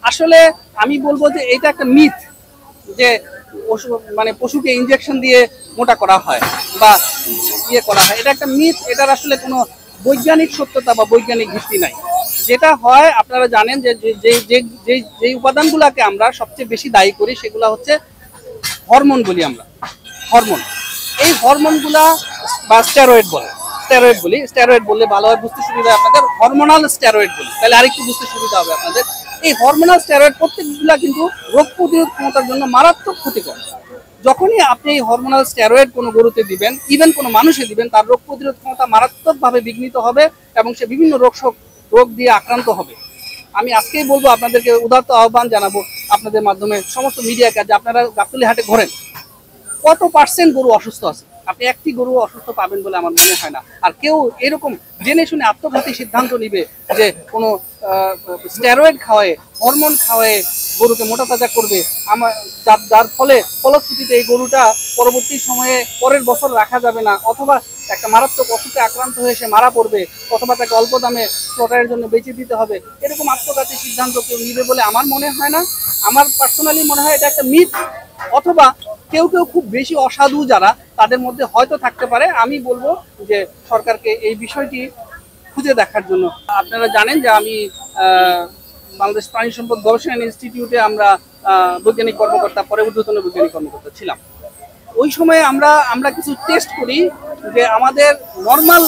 আসলে আমি বলবো যে এটা একটা মিথ যে মানে পশুকে ইনজেকশন দিয়ে মোটা করা হয় বা ইয়ে করা হয়, এটা একটা মিথ। এটার আসলে কোনো বৈজ্ঞানিক সত্যতা বা বৈজ্ঞানিক ভিত্তি নাই। যেটা হয় আপনারা জানেন যে যে উপাদানগুলোকে আমরা সবচেয়ে বেশি দায়ী করি সেগুলো হচ্ছে হরমোন বলি আমরা, হরমোন। এই হরমোনগুলা বা স্টেরয়েড বললে ভালো হয়, বুঝতে সুবিধা হয় আপনাদের। হরমোনাল স্টেরয়েড বলি, তাহলে আরেকটু বুঝতে সুবিধা হবে আপনাদের। এই হরমোনাল স্টেরয়েড প্রত্যেকগুলা কিন্তু রোগ প্রতিরোধ ক্ষমতার জন্য মারাত্মক ক্ষতিকর। যখনই আপনি এই হরমোনাল স্টেরয়েড কোনো গরুতে দিবেন, ইভেন কোনো মানুষে দিবেন, তার রোগ প্রতিরোধ ক্ষমতা মারাত্মকভাবে বিঘ্নিত হবে এবং সে বিভিন্ন রোগ দিয়ে আক্রান্ত হবে। আমি আজকেই বলবো আপনাদেরকে, উদাত্ত আহ্বান জানাবো আপনাদের মাধ্যমে সমস্ত মিডিয়া কাজে, আপনারা গাবতলী হাটে ঘোরেন, কত পার্সেন্ট গরু অসুস্থ আছে? আপনি একটি গরু অসুস্থ পাবেন বলে আমার মনে হয় না। আর কেউ এরকম জেনে শুনে আত্মঘাতী সিদ্ধান্ত নিবে যে কোনো স্টেরয়েড খাওয়ায়, হরমোন খাওয়ায় গরুকে মোটা তাজা করবে, আমার যার ফলশ্রুতিতে এই গরুটা পরবর্তী সময়ে পরের বছর রাখা যাবে না, অথবা একটা মারাত্মক অসুখে আক্রান্ত হয়ে সে মারা পড়বে, অথবা তাকে অল্প দামে স্লটারের জন্য বেঁচে দিতে হবে, এরকম আত্মঘাতী সিদ্ধান্ত কেউ নিবে বলে আমার মনে হয় না। আমার পার্সোনালি মনে হয় এটা একটা মিথ, অথবা কেউ কেউ খুব বেশি অসাধু যারা, তাদের মধ্যে হয়তো থাকতে পারে। আমি বলবো যে সরকারকে এই বিষয়টি খুঁজে দেখার জন্য। আপনারা জানেন যে আমি বাংলাদেশ প্রাণী সম্পদ গবেষণা ইনস্টিটিউটে আমরা বৈজ্ঞানিক কর্মকর্তা, পরে ঊর্ধ্বতন বৈজ্ঞানিক কর্মকর্তা ছিলাম। ওই সময়ে আমরা কিছু টেস্ট করি যে আমাদের নর্মাল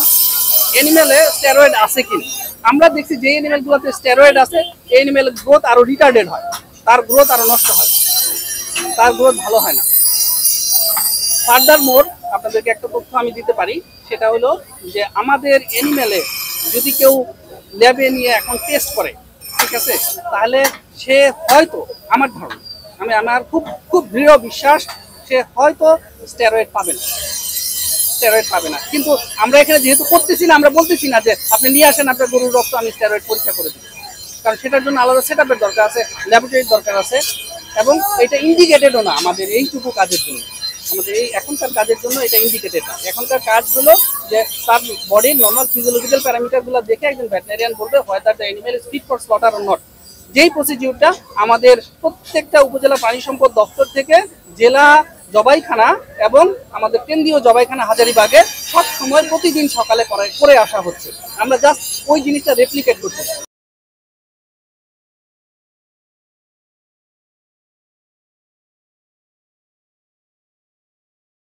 অ্যানিমেলে স্টেরয়েড আছে কিনা। আমরা দেখছি যে অ্যানিমেলগুলোতে স্টেরয়েড আছে, এই অ্যানিমেলের গ্রোথ আরো রিটার্ডেড হয়, তার গ্রোথ আরো নষ্ট হয়, তার গ্রোথ ভালো হয় না। ফার্দার মোর আপনাদেরকে একটা তথ্য আমি দিতে পারি, সেটা হলো যে আমাদের অ্যানিমেলে যদি কেউ ল্যাবে নিয়ে এখন টেস্ট করে, ঠিক আছে, তাহলে সে হয়তো, আমার ধারণা, আমার খুব খুব দৃঢ় বিশ্বাস, সে হয়তো স্টেরয়েড পাবে না, স্টেরয়েড পাবে না। কিন্তু আমরা এখানে যেহেতু করতেছি না, আমরা বলতেছি না যে আপনি নিয়ে আসেন আপনার গরুর রক্ত, আমি স্টেরয়েড পরীক্ষা করে দিই, কারণ সেটার জন্য আলাদা সেট আপের দরকার আছে, ল্যাবরেটরির দরকার আছে, এবং এটা ইন্ডিকেটেডও না আমাদের এইটুকু কাজের জন্য। আমাদের এই এখনকার কাজের জন্য এটা ইন্ডিকেটেড না। এখনকার কাজ হলো যে তার বডির নর্মাল ফিজিওলজিক্যাল প্যারামিটারগুলো দেখে একজন ভেটেরিনারিয়ান বলবে whether the animal is fit for slaughter or not. যেই প্রসিডিউরটা আমাদের প্রত্যেকটা উপজেলা প্রাণী সম্পদ দপ্তর থেকে জেলা জবাইখানা এবং আমাদের কেন্দ্রীয় জবাইখানা হাজারীবাগে সব সময় প্রতিদিন সকালে করে আসা হচ্ছে। আমরা জাস্ট ওই জিনিসটা রেপ্লিকেট করছি।